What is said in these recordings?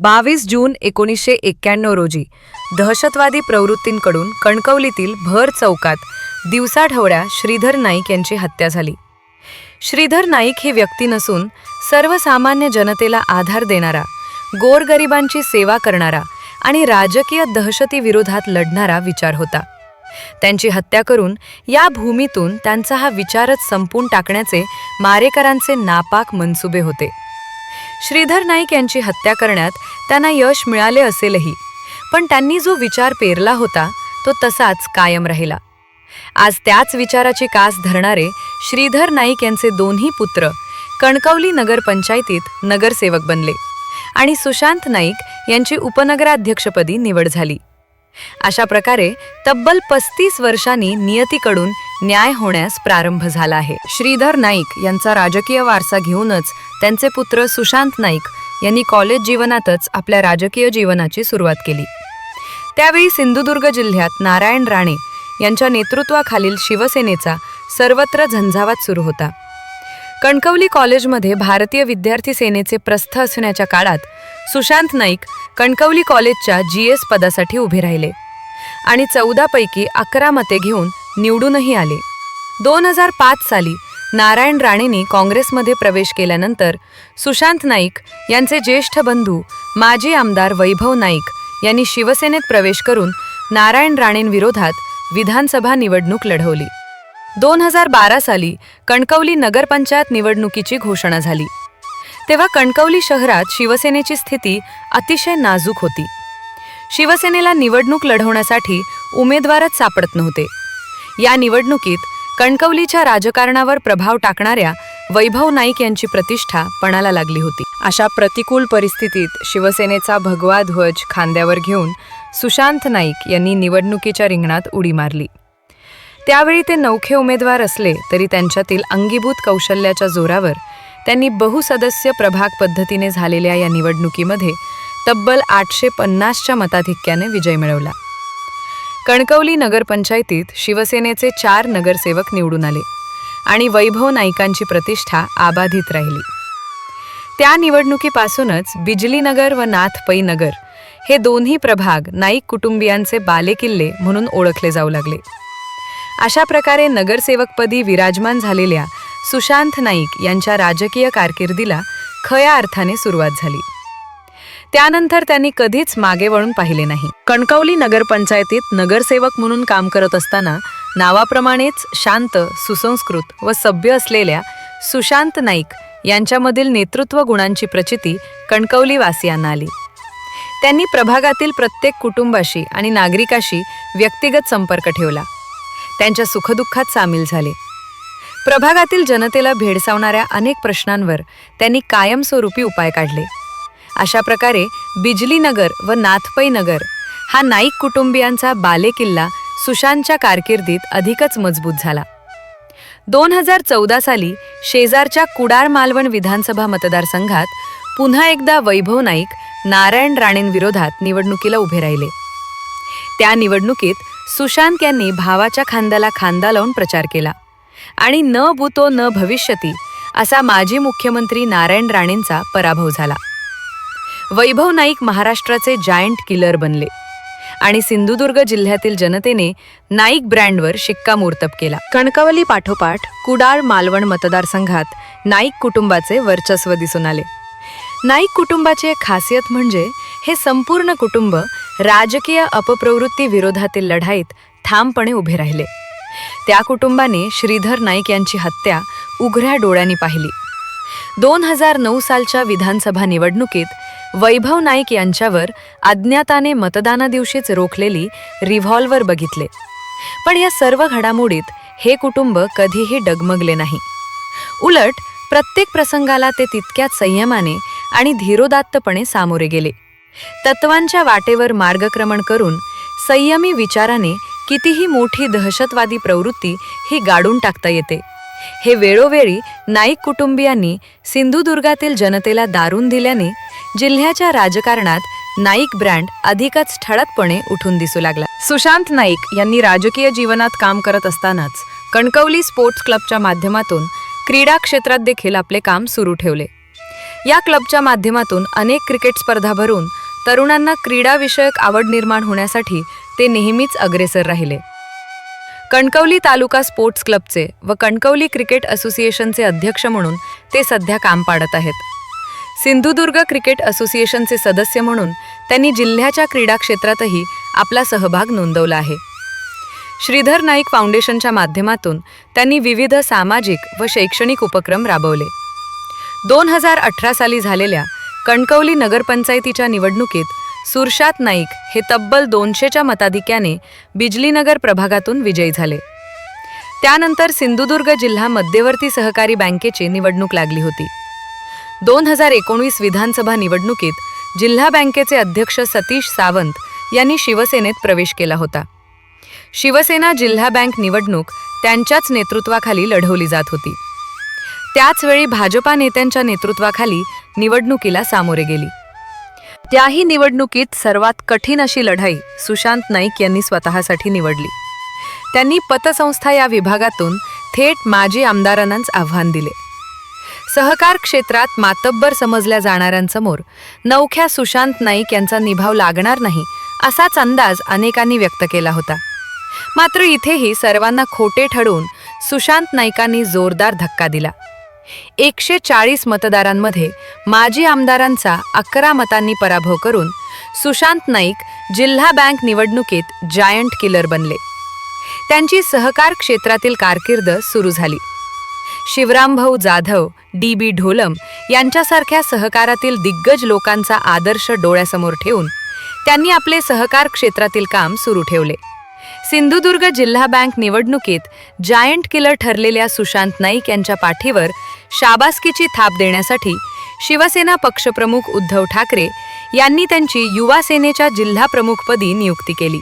22 जून 1991 रोजी दहशतवादी प्रवृत्तींकडून कणकवलीतील भर चौकात दिवसाढवळ्या श्रीधर नाईक यांची हत्या झाली. श्रीधर नाईक ही व्यक्ती नसून सर्वसामान्य जनतेला आधार देणारा, गोरगरिबांची सेवा करणारा आणि राजकीय दहशतीविरोधात लढणारा विचार होता. त्यांची हत्या करून या भूमीतून त्यांचा हा विचारच संपून टाकण्याचे मारेकरांचे नापाक मनसुबे होते. श्रीधर नाईक यांची हत्या करण्यात त्यांना यश मिळाले असेलही, पण त्यांनी जो विचार पेरला होता तो तसाच कायम राहिला. आज त्याच विचाराची कास धरणारे श्रीधर नाईक यांचे दोन्ही पुत्र कणकवली नगरपंचायतीत नगरसेवक बनले आणि सुशांत नाईक यांची उपनगराध्यक्षपदी निवड झाली. अशा प्रकारे तब्बल 35 वर्षांनी नियतीकडून न्याय होण्यास प्रारंभ झाला आहे. श्रीधर नाईक यांचा राजकीय वारसा घेऊनच त्यांचे पुत्र सुशांत नाईक यांनी कॉलेज जीवनातच आपल्या राजकीय जीवनाची सुरुवात केली. त्यावेळी सिंधुदुर्ग जिल्ह्यात नारायण राणे यांच्या नेतृत्वाखालील शिवसेनेचा सर्वत्र झंझावात सुरू होता. कणकवली कॉलेजमध्ये भारतीय विद्यार्थी सेनेचे प्रस्थ असण्याच्या काळात सुशांत नाईक कणकवली कॉलेजच्या GS पदासाठी उभे राहिले आणि 14 पैकी 11 मते घेऊन निवडूनही आले. 2005 साली नारायण राणेंनी काँग्रेसमध्ये प्रवेश केल्यानंतर सुशांत नाईक यांचे ज्येष्ठ बंधू माजी आमदार वैभव नाईक यांनी शिवसेनेत प्रवेश करून नारायण राणेंविरोधात विधानसभा निवडणूक लढवली. 2012 साली कणकवली नगरपंचायत निवडणुकीची घोषणा झाली. तेव्हा कणकवली शहरात शिवसेनेची स्थिती अतिशय नाजूक होती. शिवसेनेला निवडणूक लढवण्यासाठी उमेदवारच सापडत नव्हते. या निवडणुकीत कणकवलीच्या राजकारणावर प्रभाव टाकणाऱ्या वैभव नाईक यांची प्रतिष्ठा पणाला लागली होती. अशा प्रतिकूल परिस्थितीत शिवसेनेचा भगवा ध्वज खांद्यावर घेऊन सुशांत नाईक यांनी निवडणुकीच्या रिंगणात उडी मारली. त्यावेळी ते नवखे उमेदवार असले तरी त्यांच्यातील अंगीभूत कौशल्याच्या जोरावर त्यांनी बहुसदस्य प्रभाग पद्धतीने झालेल्या या निवडणुकीमध्ये तब्बल 850च्या मताधिक्याने विजय मिळवला. कणकवली नगरपंचायतीत शिवसेनेचे 4 नगरसेवक निवडून आले आणि वैभव नाईकांची प्रतिष्ठा अबाधित राहिली. त्या निवडणुकीपासूनच बिजलीनगर व नाथपै नगर हे दोन्ही प्रभाग नाईक कुटुंबियांचे बालेकिल्ले म्हणून ओळखले जाऊ लागले. अशा प्रकारे नगरसेवकपदी विराजमान झालेल्या सुशांत नाईक यांच्या राजकीय कारकिर्दीला खऱ्या अर्थाने सुरुवात झाली. त्यानंतर त्यांनी कधीच मागे वळून पाहिले नाही. कणकवली नगरपंचायतीत नगरसेवक म्हणून काम करत असताना नावाप्रमाणेच शांत, सुसंस्कृत व सभ्य असलेल्या सुशांत नाईक यांच्यामधील नेतृत्व गुणांची प्रचिती कणकवलीवासियांना आली. त्यांनी प्रभागातील प्रत्येक कुटुंबाशी आणि नागरिकाशी व्यक्तिगत संपर्क ठेवला. त्यांच्या सुखदुःखात सामील झाले. प्रभागातील जनतेला भेडसावणाऱ्या अनेक प्रश्नांवर त्यांनी कायमस्वरूपी उपाय काढले. अशा प्रकारे बिजलीनगर व नाथपै नगर हा नाईक कुटुंबियांचा बालेकिल्ला सुशांतच्या कारकिर्दीत अधिकच मजबूत झाला. 2014 साली शेजारच्या कुडाळ मालवण विधानसभा मतदारसंघात पुन्हा एकदा वैभव नाईक नारायण राणेंविरोधात निवडणुकीला उभे राहिले. त्या निवडणुकीत सुशांत यांनी भावाच्या खांद्याला खांदा लावून प्रचार केला आणि न भूतो न भविष्यती असा माजी मुख्यमंत्री नारायण राणेंचा पराभव झाला. वैभव नाईक महाराष्ट्राचे जायंट किलर बनले आणि सिंधुदुर्ग जिल्ह्यातील जनतेने नाईक ब्रँडवर शिक्कामोर्तब केला. कणकवली पाठोपाठ कुडाळ मालवण मतदारसंघात नाईक कुटुंबाचे वर्चस्व दिसून आले. नाईक कुटुंबाची एक खासियत म्हणजे हे संपूर्ण कुटुंब राजकीय अपप्रवृत्ती विरोधातील लढाईत ठामपणे उभे राहिले. त्या कुटुंबाने श्रीधर नाईक यांची हत्या उघड्या डोळ्यांनी पाहिली. 2009 सालच्या विधानसभा निवडणुकीत वैभव नाईक यांच्यावर अज्ञाताने मतदानादिवशीच रोखलेली रिव्हॉल्वर बघितले. पण या सर्व घडामोडीत हे कुटुंब कधीही डगमगले नाही. उलट प्रत्येक प्रसंगाला ते तितक्याच संयमाने आणि धीरोदात्तपणे सामोरे गेले. तत्वांच्या वाटेवर मार्गक्रमण करून संयमी विचाराने कितीही मोठी दहशतवादी प्रवृत्ती ही गाडून टाकता येते, हे वेळोवेळी नाईक कुटुंबियांनी सिंधुदुर्गातील जनतेला दारून दिल्याने जिल्ह्याच्या राजकारणात नाईक ब्रँड अधिकच ठळकपणे उठून दिसू लागला. सुशांत नाईक यांनी राजकीय जीवनात काम करत असतानाच कणकवली स्पोर्ट्स क्लबच्या माध्यमातून क्रीडा क्षेत्रात देखील आपले काम सुरू ठेवले. या क्लबच्या माध्यमातून अनेक क्रिकेट स्पर्धा भरून तरुणांना क्रीडाविषयक आवड निर्माण होण्यासाठी ते नेहमीच अग्रेसर राहिले. कणकवली तालुका स्पोर्ट्स क्लबचे व कणकवली क्रिकेट असोसिएशनचे अध्यक्ष म्हणून ते सध्या काम पाडत आहेत. सिंधुदुर्ग क्रिकेट असोसिएशनचे सदस्य म्हणून त्यांनी जिल्ह्याच्या क्रीडा क्षेत्रातही आपला सहभाग नोंदवला आहे. श्रीधर नाईक फाउंडेशनच्या माध्यमातून त्यांनी विविध सामाजिक व शैक्षणिक उपक्रम राबवले. 2018 साली झालेल्या कणकवली नगरपंचायतीच्या निवडणुकीत सुरशात नाईक हे तब्बल 200च्या मताधिक्याने बिजलीनगर प्रभागातून विजयी झाले. त्यानंतर सिंधुदुर्ग जिल्हा मध्यवर्ती सहकारी बँकेची निवडणूक लागली होती. 2019 विधानसभा निवडणुकीत जिल्हा बँकेचे अध्यक्ष सतीश सावंत यांनी शिवसेनेत प्रवेश केला होता. शिवसेना जिल्हा बँक निवडणूक त्यांच्याच नेतृत्वाखाली लढवली जात होती. त्याचवेळी भाजपा नेत्यांच्या नेतृत्वाखाली निवडणुकीला सामोरे गेली. त्याही निवडणुकीत सर्वात कठीण अशी लढाई सुशांत नाईक यांनी स्वतःसाठी निवडली. त्यांनी पतसंस्था या विभागातून थेट माजी आमदारांनाच आव्हान दिले. सहकार क्षेत्रात मातब्बर समजल्या जाणाऱ्यांसमोर नवख्या सुशांत नाईक यांचा निभाव लागणार नाही असाच अंदाज अनेकांनी व्यक्त केला होता. मात्र इथेही सर्वांना खोटे ठरवून सुशांत नाईकांनी जोरदार धक्का दिला. 140 मतदारांमध्ये माजी आमदारांचा 11 मतांनी पराभव करून सुशांत नाईक जिल्हा बँक निवडणुकीत जायंट किलर बनले. त्यांची सहकार क्षेत्रातील कारकीर्द सुरू झाली. शिवरामभाऊ जाधव, DB ढोलम यांच्यासारख्या सहकारातील दिग्गज लोकांचा आदर्श डोळ्यासमोर ठेवून त्यांनी आपले सहकार क्षेत्रातील काम सुरू ठेवले. सिंधुदुर्ग जिल्हा बँक निवडणुकीत जायंट किलर ठरलेल्या सुशांत नाईक यांच्या पाठीवर शाबासकीची थाप देण्यासाठी शिवसेना पक्षप्रमुख उद्धव ठाकरे यांनी त्यांची युवा सेनेच्या जिल्हा प्रमुखपदी नियुक्ती केली.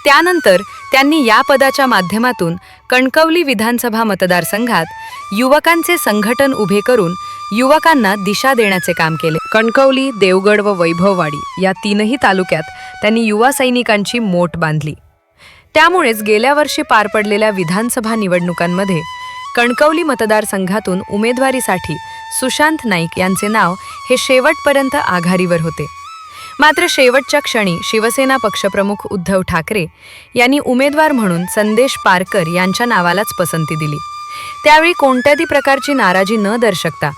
त्यानंतर त्यांनी या पदाच्या माध्यमातून कणकवली विधानसभा मतदारसंघात युवकांचे संघटन उभे करून युवकांना दिशा देण्याचे काम केले. कणकवली, देवगड व वैभववाडी या तीनही तालुक्यात त्यांनी युवा सैनिकांची मोट बांधली. त्यामुळेच गेल्या वर्षी पार पडलेल्या विधानसभा निवडणुकांमध्ये कणकवली मतदारसंघातून उमेदवारीसाठी सुशांत नाईक यांचे नाव हे शेवटपर्यंत आघाडीवर होते. मात्र शेवटच्या क्षणी शिवसेना पक्षप्रमुख उद्धव ठाकरे यांनी उमेदवार म्हणून संदेश पारकर यांच्या नावालाच पसंती दिली. त्यावेळी कोणत्याही प्रकारची नाराजी न दर्शकता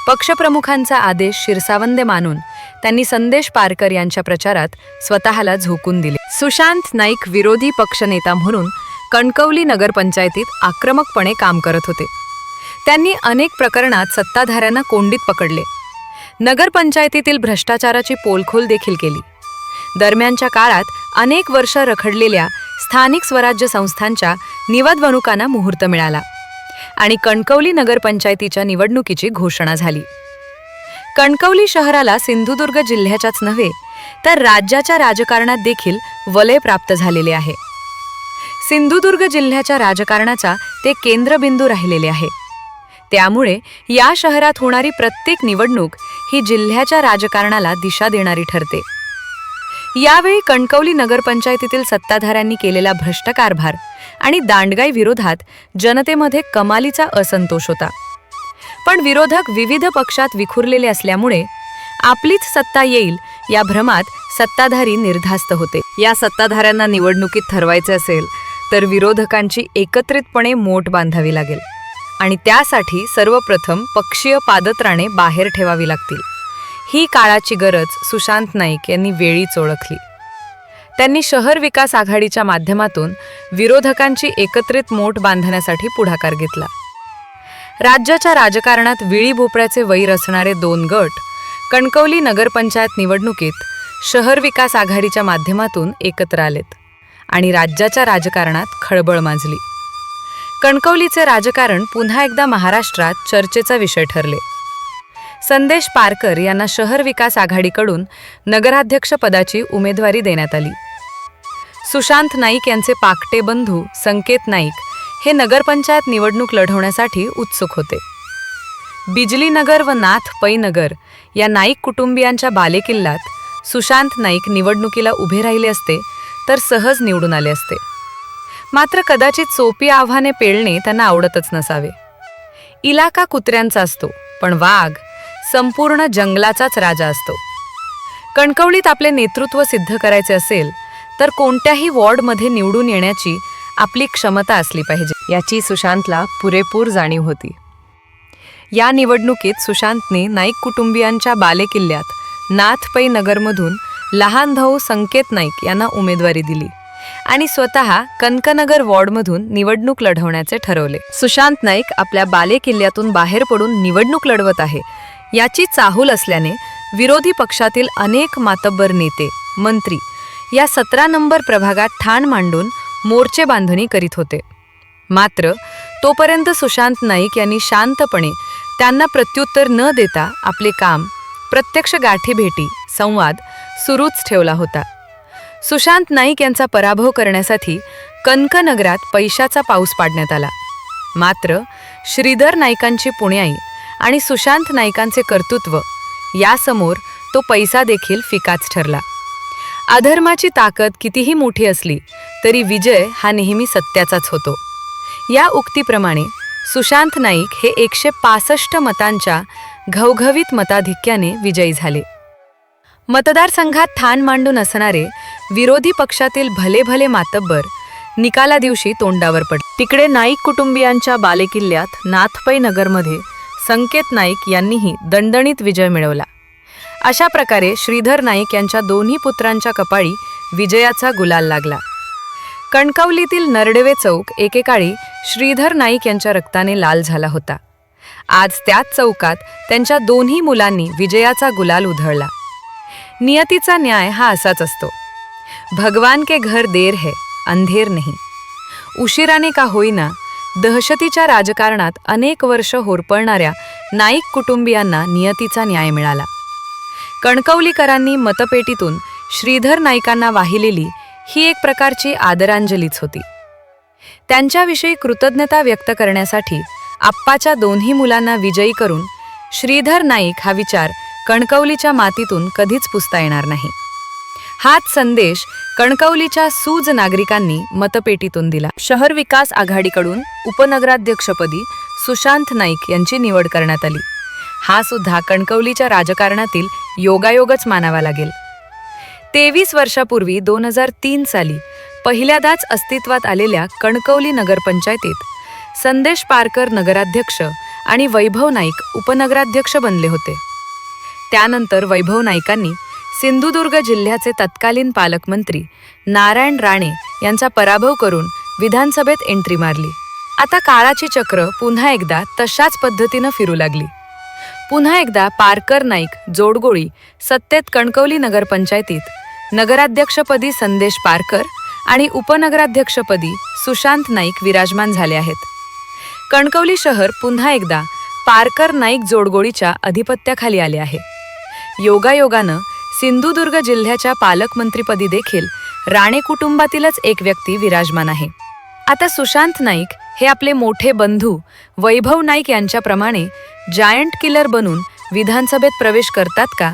पक्षप्रमुखांचा आदेश शिरसावंदे मानून त्यांनी संदेश पारकर यांच्या प्रचारात स्वतःला झोकून दिले. सुशांत नाईक विरोधी पक्षनेता म्हणून कणकवली नगरपंचायतीत आक्रमकपणे काम करत होते. त्यांनी अनेक प्रकरणात सत्ताधाऱ्यांना कोंडीत पकडले. नगरपंचायतीतील भ्रष्टाचाराची पोलखोल देखील केली. दरम्यानच्या काळात अनेक वर्ष रखडलेल्या स्थानिक स्वराज्य संस्थांच्या निवडणुकांना मुहूर्त मिळाला आणि कणकवली नगरपंचायतीच्या निवडणुकीची घोषणा झाली. कणकवली शहराला सिंधुदुर्ग जिल्ह्याच्याच नव्हे तर राज्याच्या राजकारणात देखील वलय प्राप्त झालेले आहे. सिंधुदुर्ग जिल्ह्याच्या राजकारणाचा ते केंद्रबिंदू राहिलेले आहे. त्यामुळे या शहरात होणारी प्रत्येक निवडणूक ही जिल्ह्याच्या राजकारणाला दिशा देणारी ठरते. यावेळी कणकवली नगरपंचायतीतील सत्ताधाऱ्यांनी केलेला भ्रष्ट कारभार आणि दांडगाई विरोधात जनतेमध्ये कमालीचा असंतोष होता. पण विरोधक विविध पक्षात विखुरलेले असल्यामुळे आपलीच सत्ता येईल या भ्रमात सत्ताधारी निर्धास्त होते. या सत्ताधाऱ्यांना निवडणुकीत ठरवायचे असेल तर विरोधकांची एकत्रितपणे मोट बांधावी लागेल आणि त्यासाठी सर्वप्रथम पक्षीय पादत्राणे बाहेर ठेवावी लागतील. ही काळाची गरज सुशांत नाईक यांनी वेळीच ओळखली. त्यांनी शहर विकास आघाडीच्या माध्यमातून विरोधकांची एकत्रित मोट बांधण्यासाठी पुढाकार घेतला. राज्याच्या राजकारणात विळी भोपळ्याचे वैर असणारे 2 गट कणकवली नगरपंचायत निवडणुकीत शहर विकास आघाडीच्या माध्यमातून एकत्र आलेत आणि राज्याच्या राजकारणात खळबळ माजली. कणकवलीचे राजकारण पुन्हा एकदा महाराष्ट्रात चर्चेचा विषय ठरले. संदेश पारकर यांना शहर विकास आघाडीकडून नगराध्यक्षपदाची उमेदवारी देण्यात आली. सुशांत नाईक यांचे पाकटे बंधू संकेत नाईक हे नगरपंचायत निवडणूक लढवण्यासाठी उत्सुक होते. बिजलीनगर व नाथ पै नगर या नाईक कुटुंबियांच्या बालेकिल्ल्यात सुशांत नाईक निवडणुकीला उभे राहिले असते तर सहज निवडून आले असते. मात्र कदाचित सोपी आव्हाने पेलणे त्यांना आवडतच नसावे. इलाका कुत्र्यांचा असतो पण वाघ संपूर्ण जंगलाचाच राजा असतो. कणकवलीत आपले नेतृत्व सिद्ध करायचे असेल तर कोणत्याही वॉर्डमध्ये निवडून येण्याची आपली क्षमता असली पाहिजे, याची सुशांतला पुरेपूर जाणीव होती. या निवडणुकीत सुशांतने नाईक कुटुंबियांच्या बालेकिल्ल्यात नाथपै नगरमधून लहान भाऊ संकेत नाईक यांना उमेदवारी दिली आणि स्वतः कनकनगर वॉर्डमधून निवडणूक लढवण्याचे ठरवले. सुशांत नाईक आपल्या बालेकिल्ल्यातून बाहेर पडून निवडणूक लढवत आहे याची चाहूल असल्याने विरोधी पक्षातील अनेक मातब्बर नेते, मंत्री या 17 नंबर प्रभागात ठाण मांडून मोर्चे बांधणी करीत होते. मात्र तोपर्यंत सुशांत नाईक यांनी शांतपणे त्यांना प्रत्युत्तर न देता आपले काम, प्रत्यक्ष गाठीभेटी, संवाद सुरूच ठेवला होता. सुशांत नाईक यांचा पराभव करण्यासाठी कनकनगरात पैशाचा पाऊस पाडण्यात आला. मात्र श्रीधर नाईकांची पुण्याई आणि सुशांत नाईकांचे कर्तृत्व यासमोर तो पैसा देखील फिकाच ठरला. अधर्माची ताकद कितीही मोठी असली तरी विजय हा नेहमी सत्याचाच होतो. या उक्तीप्रमाणे सुशांत नाईक हे 165 मतांच्या घवघवीत मताधिक्याने विजयी झाले. मतदारसंघात ठाण मांडून असणारे विरोधी पक्षातील भले भले मातब्बर निकाला दिवशी तोंडावर पडले. तिकडे नाईक कुटुंबियांच्या बालेकिल्ल्यात नाथपै नगरमध्ये संकेत नाईक यांनीही दणदणीत विजय मिळवला. अशा प्रकारे श्रीधर नाईक यांच्या दोन्ही पुत्रांच्या कपाळी विजयाचा गुलाल लागला. कणकवलीतील नरडवे चौक एकेकाळी श्रीधर नाईक यांच्या रक्ताने लाल झाला होता. आज त्याच चौकात त्यांच्या दोन्ही मुलांनी विजयाचा गुलाल उधळला. नियतीचा न्याय हा असाच असतो. भगवान के घर देर है, अंधेर नहीं. उशिराने का होईना दहशतीच्या राजकारणात अनेक वर्ष होरपळणाऱ्या नाईक कुटुंबियांना नियतीचा न्याय मिळाला. कणकवलीकरांनी मतपेटीतून श्रीधर नाईकांना वाहिलेली ही एक प्रकारची आदरांजलीच होती. त्यांच्याविषयी कृतज्ञता व्यक्त करण्यासाठी आप्पाच्या दोन्ही मुलांना विजयी करून श्रीधर नाईक हा विचार कणकवलीच्या मातीतून कधीच पुसता येणार नाही. हाच संदेश कणकवलीच्या सूज नागरिकांनी मतपेटीतून दिला. शहर विकास आघाडीकडून उपनगराध्यक्षपदी सुशांत नाईक यांची निवड करण्यात आली. हा सुद्धा कणकवलीच्या राजकारणातील योगायोगच मानावा लागेल. 23 वर्षापूर्वी 2003 साली पहिल्यांदाच अस्तित्वात आलेल्या कणकवली नगरपंचायतीत संदेश पारकर नगराध्यक्ष आणि वैभव नाईक उपनगराध्यक्ष बनले होते. त्यानंतर वैभव नाईकांनी सिंधुदुर्ग जिल्ह्याचे तत्कालीन पालकमंत्री नारायण राणे यांचा पराभव करून विधानसभेत एंट्री मारली. आता काळाची चक्र पुन्हा एकदा तशाच पद्धतीनं फिरू लागली. पुन्हा एकदा पारकर नाईक जोडगोळी सत्तेत कणकवली नगरपंचायतीत नगराध्यक्षपदी संदेश पारकर आणि उपनगराध्यक्षपदी सुशांत नाईक विराजमान झाले आहेत. कणकवली शहर पुन्हा एकदा पारकर नाईक जोडगोळीच्या अधिपत्याखाली आले आहे. योगायोगानं सिंधुदुर्ग जिल्ह्याच्या पालकमंत्रीपदी देखील राणे कुटुंबातीलच एक व्यक्ती विराजमान आहे. आता सुशांत नाईक हे आपले मोठे बंधू वैभव नाईक यांच्याप्रमाणे जायंट किलर बनून विधानसभेत प्रवेश करतात का,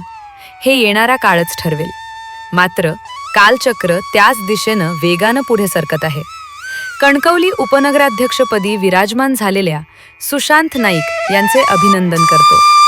हे येणारा काळच ठरवेल. मात्र कालचक्र त्याच दिशेनं वेगानं पुढे सरकत आहे. कणकवली उपनगराध्यक्षपदी विराजमान झालेल्या सुशांत नाईक यांचे अभिनंदन करतो.